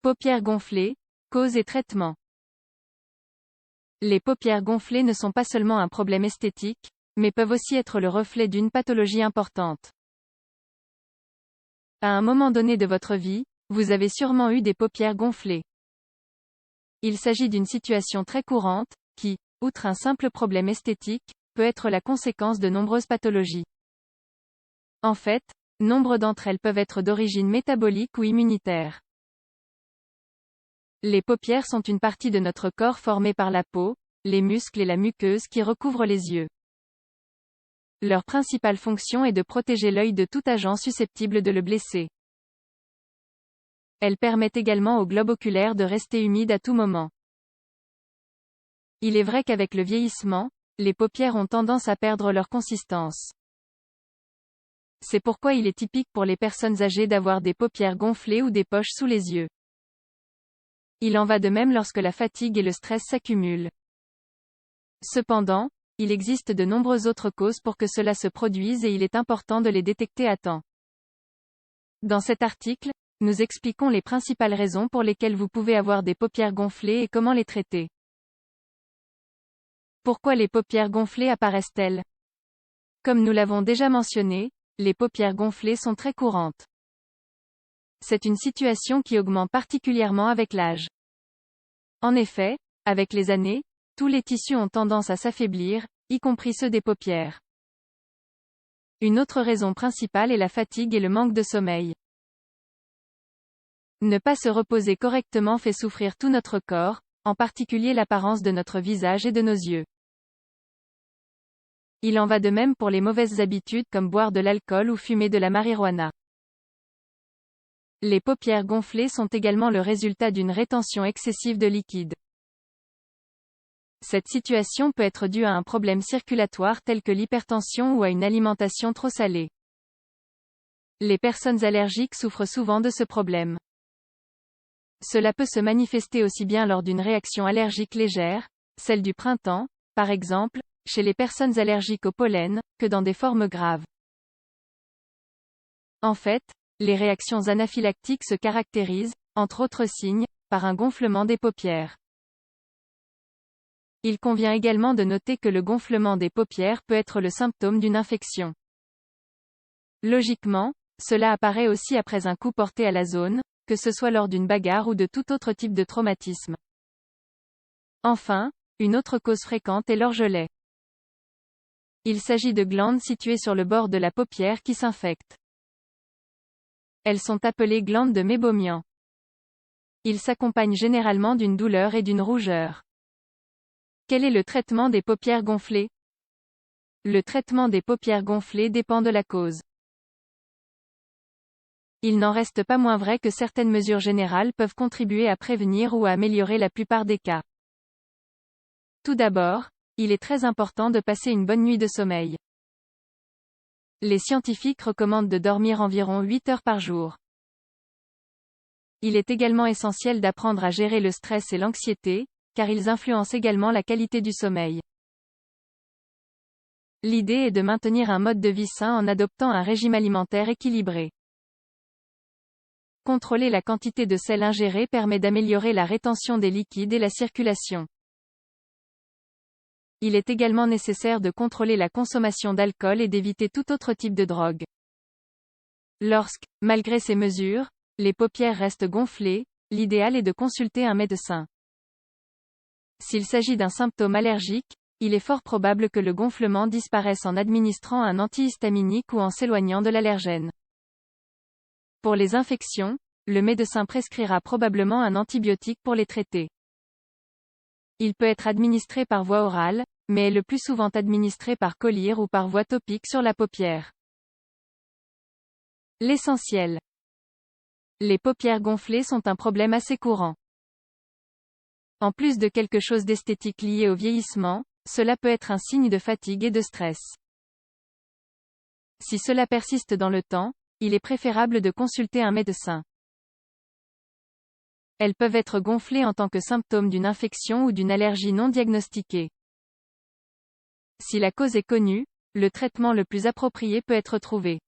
Paupières gonflées, cause et traitement. Les paupières gonflées ne sont pas seulement un problème esthétique, mais peuvent aussi être le reflet d'une pathologie importante. À un moment donné de votre vie, vous avez sûrement eu des paupières gonflées. Il s'agit d'une situation très courante, qui, outre un simple problème esthétique, peut être la conséquence de nombreuses pathologies. En fait, nombre d'entre elles peuvent être d'origine métabolique ou immunitaire. Les paupières sont une partie de notre corps formée par la peau, les muscles et la muqueuse qui recouvrent les yeux. Leur principale fonction est de protéger l'œil de tout agent susceptible de le blesser. Elles permettent également au globe oculaire de rester humide à tout moment. Il est vrai qu'avec le vieillissement, les paupières ont tendance à perdre leur consistance. C'est pourquoi il est typique pour les personnes âgées d'avoir des paupières gonflées ou des poches sous les yeux. Il en va de même lorsque la fatigue et le stress s'accumulent. Cependant, il existe de nombreuses autres causes pour que cela se produise et il est important de les détecter à temps. Dans cet article, nous expliquons les principales raisons pour lesquelles vous pouvez avoir des paupières gonflées et comment les traiter. Pourquoi les paupières gonflées apparaissent-elles? Comme nous l'avons déjà mentionné, les paupières gonflées sont très courantes. C'est une situation qui augmente particulièrement avec l'âge. En effet, avec les années, tous les tissus ont tendance à s'affaiblir, y compris ceux des paupières. Une autre raison principale est la fatigue et le manque de sommeil. Ne pas se reposer correctement fait souffrir tout notre corps, en particulier l'apparence de notre visage et de nos yeux. Il en va de même pour les mauvaises habitudes comme boire de l'alcool ou fumer de la marijuana. Les paupières gonflées sont également le résultat d'une rétention excessive de liquide. Cette situation peut être due à un problème circulatoire tel que l'hypertension ou à une alimentation trop salée. Les personnes allergiques souffrent souvent de ce problème. Cela peut se manifester aussi bien lors d'une réaction allergique légère, celle du printemps, par exemple, chez les personnes allergiques au pollen, que dans des formes graves. En fait, les réactions anaphylactiques se caractérisent, entre autres signes, par un gonflement des paupières. Il convient également de noter que le gonflement des paupières peut être le symptôme d'une infection. Logiquement, cela apparaît aussi après un coup porté à la zone, que ce soit lors d'une bagarre ou de tout autre type de traumatisme. Enfin, une autre cause fréquente est l'orgelet. Il s'agit de glandes situées sur le bord de la paupière qui s'infectent. Elles sont appelées glandes de Meibomian. Il s'accompagne généralement d'une douleur et d'une rougeur. Quel est le traitement des paupières gonflées? Le traitement des paupières gonflées dépend de la cause. Il n'en reste pas moins vrai que certaines mesures générales peuvent contribuer à prévenir ou à améliorer la plupart des cas. Tout d'abord, il est très important de passer une bonne nuit de sommeil. Les scientifiques recommandent de dormir environ 8 heures par jour. Il est également essentiel d'apprendre à gérer le stress et l'anxiété, car ils influencent également la qualité du sommeil. L'idée est de maintenir un mode de vie sain en adoptant un régime alimentaire équilibré. Contrôler la quantité de sel ingéré permet d'améliorer la rétention des liquides et la circulation. Il est également nécessaire de contrôler la consommation d'alcool et d'éviter tout autre type de drogue. Lorsque, malgré ces mesures, les paupières restent gonflées, l'idéal est de consulter un médecin. S'il s'agit d'un symptôme allergique, il est fort probable que le gonflement disparaisse en administrant un antihistaminique ou en s'éloignant de l'allergène. Pour les infections, le médecin prescrira probablement un antibiotique pour les traiter. Il peut être administré par voie orale, mais est le plus souvent administré par collyre ou par voie topique sur la paupière. L'essentiel. Les paupières gonflées sont un problème assez courant. En plus de quelque chose d'esthétique lié au vieillissement, cela peut être un signe de fatigue et de stress. Si cela persiste dans le temps, il est préférable de consulter un médecin. Elles peuvent être gonflées en tant que symptôme d'une infection ou d'une allergie non diagnostiquée. Si la cause est connue, le traitement le plus approprié peut être trouvé.